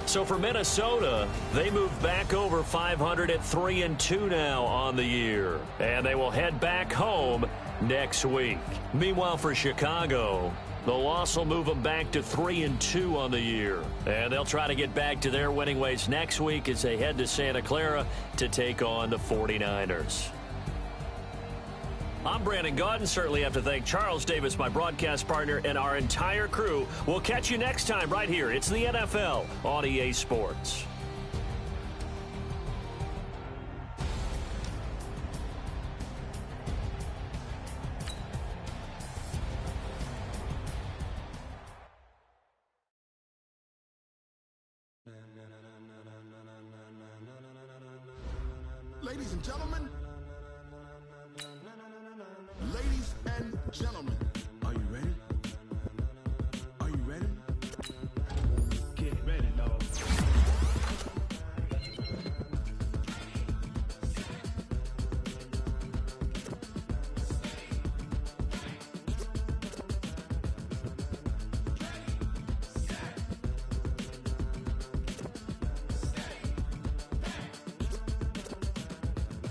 So for Minnesota, they move back over 500 at 3-2 now on the year. And they will head back home next week. Meanwhile, for Chicago, the loss will move them back to 3-2 on the year. And they'll try to get back to their winning ways next week as they head to Santa Clara to take on the 49ers. I'm Brandon Gaudin. Certainly have to thank Charles Davis, my broadcast partner, and our entire crew. We'll catch you next time right here. It's the NFL on EA Sports. Ladies and gentlemen, ladies and gentlemen, are you ready? Are you ready? Get ready, dog.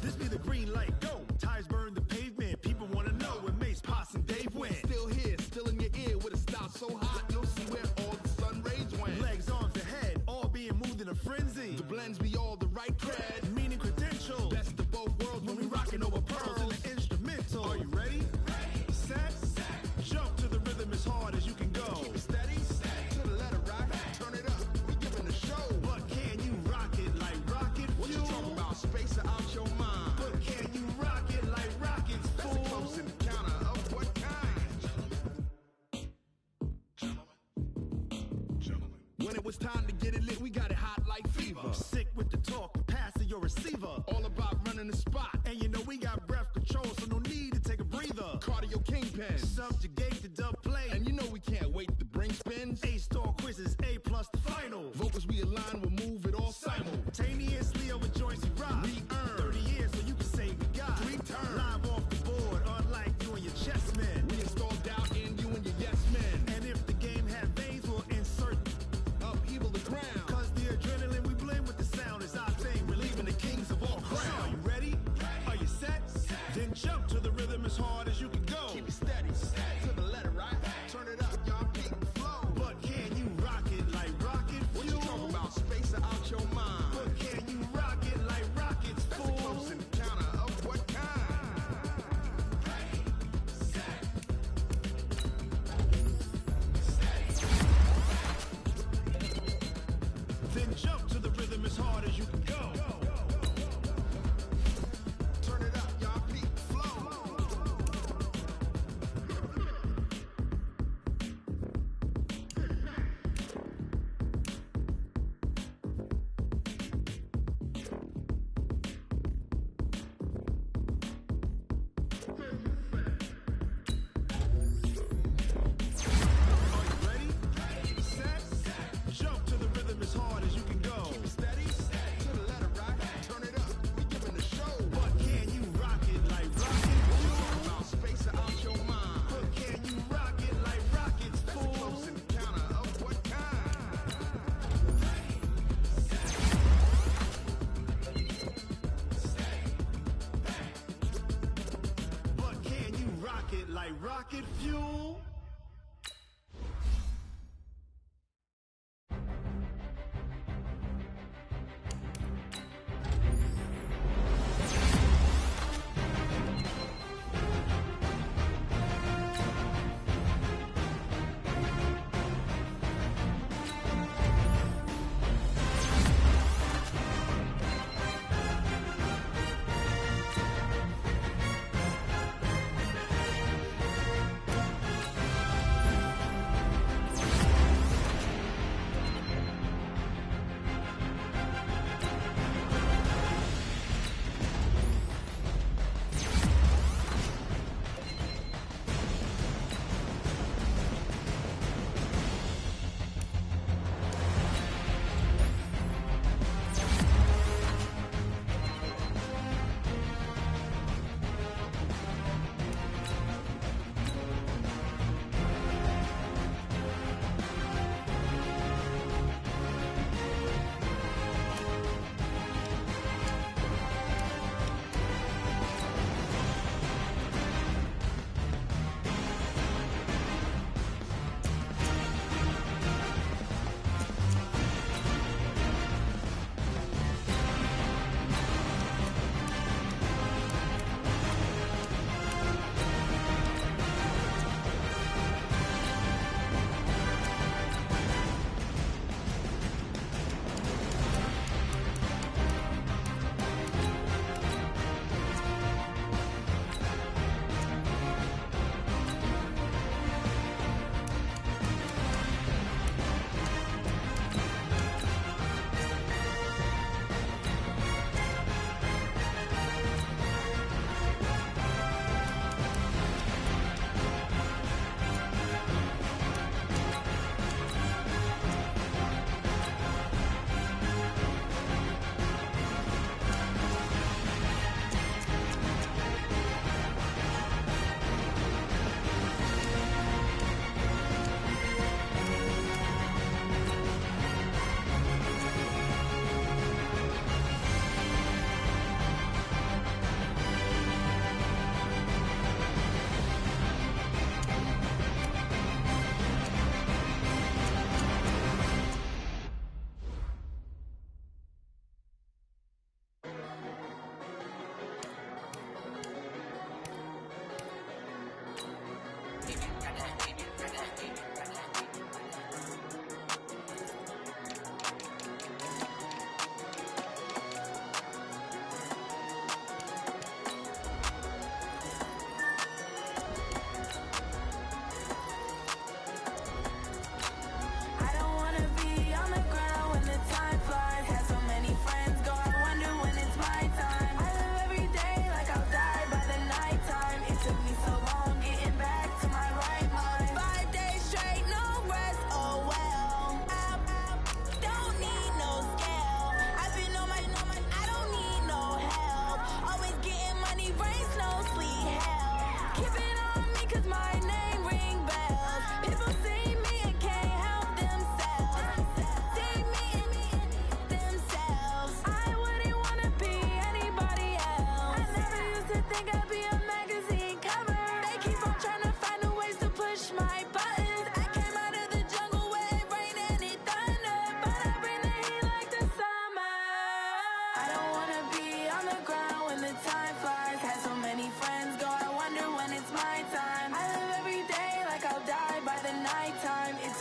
This be the green light, go. Tires burn the pavement. People want to know where Mace, Potts, and Dave went. Still here, still in your ear with a style so hot, you'll see where all the sun rays went. Legs, arms, and head, all being moved in a frenzy. The blends be all the right cred, meaning credentials. Best of both worlds when we rockin' over pearls in the instrumental. Are you ready? Set, jump to the rhythm as hard as you can go. Keep it steady, to the letter right. Turn it up, we giving the show. But can you rock it like rocket fuel? What you talking about? Space out your mind. But can you rock it like rockets, fool? That's a close encounter of what kind? Gentlemen. When it was time to get it lit, we got it hot like fever. Sick with the talk, passing your receiver. All about running the spot. And you know we got breath control, so no need to take a breather. Cardio kingpin, subjugate the dub play. And you know we can't wait to bring spins. A-star quizzes, A+ the final. Vocals we align, we'll move it all simultaneously over joints we rock. We earn 30 years, so you can say we got 3 turns. Live off the board, unlike you and your chess men. We install doubt in you and your yes men. And if the game had veins, we'll insert upheaval the ground. Cause the adrenaline we blend with the sound is our thing, relieving the kings of all crowns. So are you ready? Are you set? Then jump to the rhythm as hard as you can go. Keep it steady, to the letter right. like rocket fuel.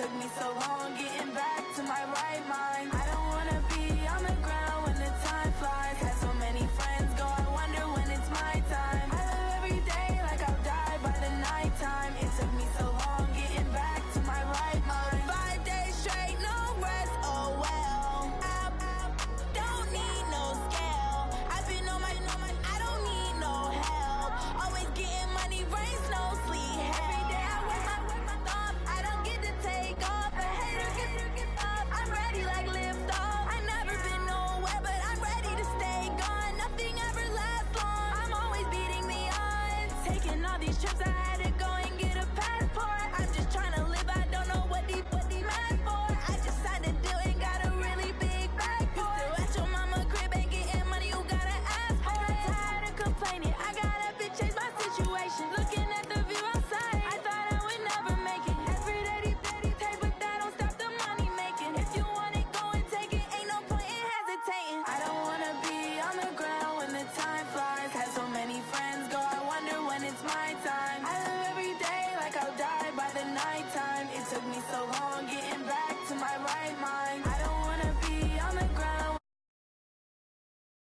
took me so long.